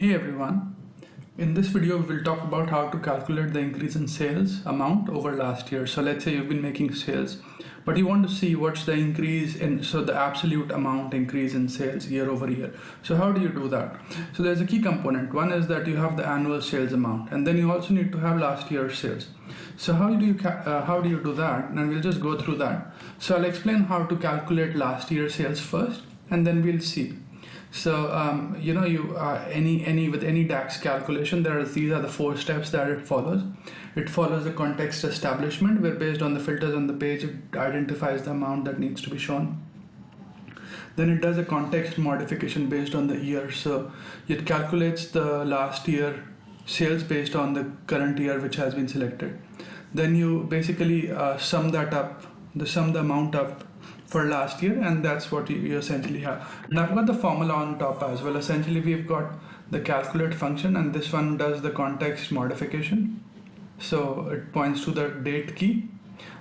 Hey everyone, in this video we will talk about how to calculate the increase in sales amount over last year. So let's say you've been making sales, but you want to see what's the increase in, so the absolute amount increase in sales year over year. So how do you do that? So there's a key component. One is that you have the annual sales amount, and then you also need to have last year's sales. So how do you do that? And we'll just go through that. So I'll explain how to calculate last year's sales first, and then we'll see. So with any DAX calculation, these are the 4 steps that it follows. It follows the context establishment, where based on the filters on the page, it identifies the amount that needs to be shown. Then it does a context modification based on the year. So it calculates the last year sales based on the current year which has been selected. Then you basically sum the amount up for last year, and that's what you essentially have. Now I've got the formula on top as well. Essentially we've got the calculate function, and this one does the context modification. So it points to the date key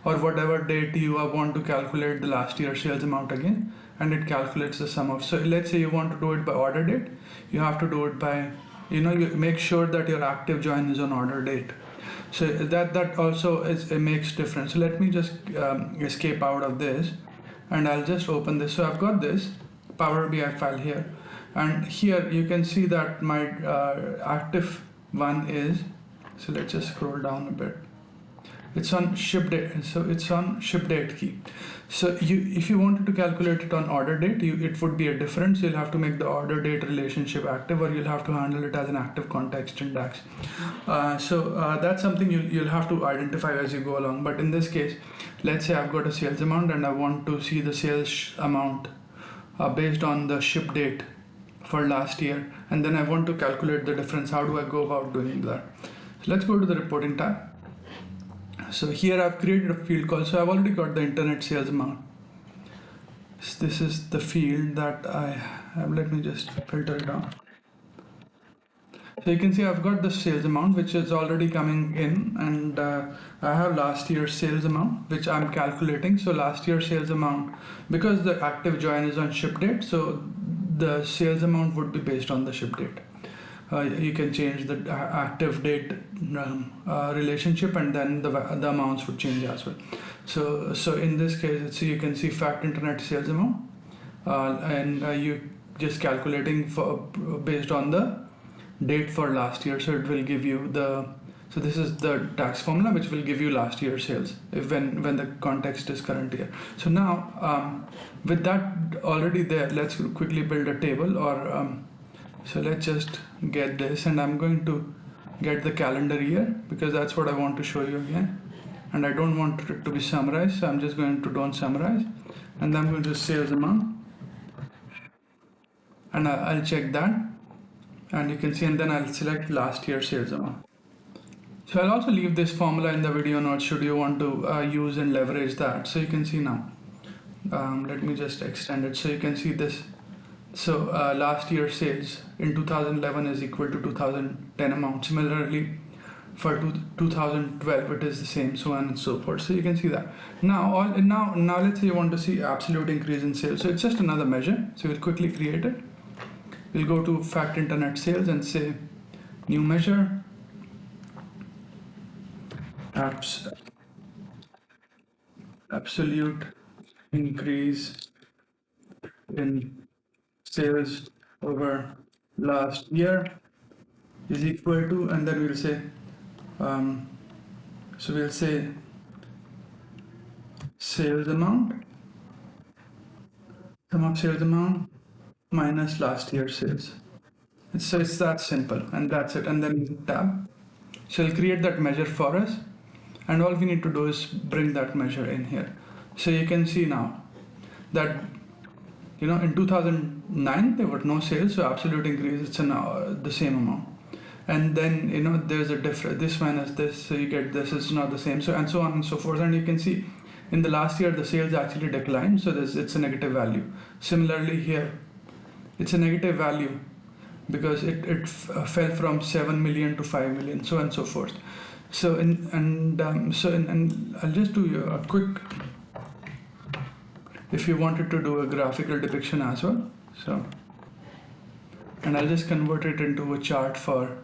or whatever date you want to calculate the last year sales amount again, and it calculates the sum of. So let's say you want to do it by order date, you have to do it by, you make sure that your active join is on order date. So that also it makes difference. So let me just escape out of this, and I'll just open this. So I've got this Power BI file here, and here you can see that my active one is, so let's just scroll down a bit. It's on ship date, so it's on ship date key. So if you wanted to calculate it on order date, it would be a difference. You'll have to make the order date relationship active, or you'll have to handle it as an active context in DAX. That's something you'll have to identify as you go along. But in this case, let's say I've got a sales amount and I want to see the sales amount based on the ship date for last year, and then I want to calculate the difference. How do I go about doing that? So let's go to the reporting tab. So here I've created a field called, so I've already got the internet sales amount. So this is the field that I have. Let me just filter it down. So you can see I've got the sales amount which is already coming in, and I have last year's sales amount which I'm calculating. So last year's sales amount, because the active join is on ship date, so the sales amount would be based on the ship date. You can change the active date relationship, and then the amounts would change as well. So in this case, so you can see FactInternetSales amount, and you just calculating based on the date for last year. So it will give you so this is the DAX formula which will give you last year's sales when the context is current year. So now with that already there, let's quickly build a table, or so let's just get this, and I'm going to get the calendar year because that's what I want to show you again, and I don't want it to be summarized, so I'm just going to don't summarize, and then I'm going to sales amount, and I'll check that, and you can see, and then I'll select last year's sales amount. So I'll also leave this formula in the video notes should you want to use and leverage that. So you can see now, let me just extend it so you can see this. So last year's sales in 2011 is equal to 2010 amount. Similarly, for 2012 it is the same, so on and so forth. So you can see that. Now let's say you want to see absolute increase in sales. So it's just another measure. So we'll quickly create it. We'll go to FactInternetSales and say new measure, absolute increase in sales over last year is equal to, and then we'll say so we'll say sales amount, sum of sales amount minus last year's sales. So it's that simple, and that's it. And then tab, so it'll create that measure for us, and all we need to do is bring that measure in here. So you can see now that in 2009 there were no sales, so absolute increase, it's the same amount. And then there's a difference, this minus this, so you get this is not the same, so and so on and so forth. And you can see in the last year the sales actually declined, so it's a negative value. Similarly here, it's a negative value because it fell from 7 million to 5 million, so and so forth. So and I'll just do a quick, if you wanted to do a graphical depiction as well. So and I'll just convert it into a chart for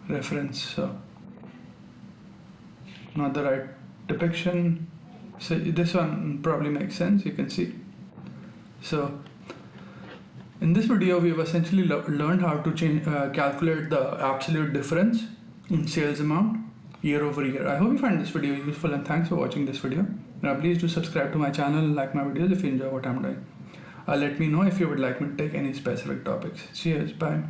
reference. So not the right depiction. So this one probably makes sense, you can see. So in this video, we've essentially learned how to calculate the absolute difference in sales amount year over year. I hope you find this video useful, and thanks for watching this video. Now please do subscribe to my channel and like my videos if you enjoy what I'm doing. Let me know if you would like me to take any specific topics. Cheers, bye.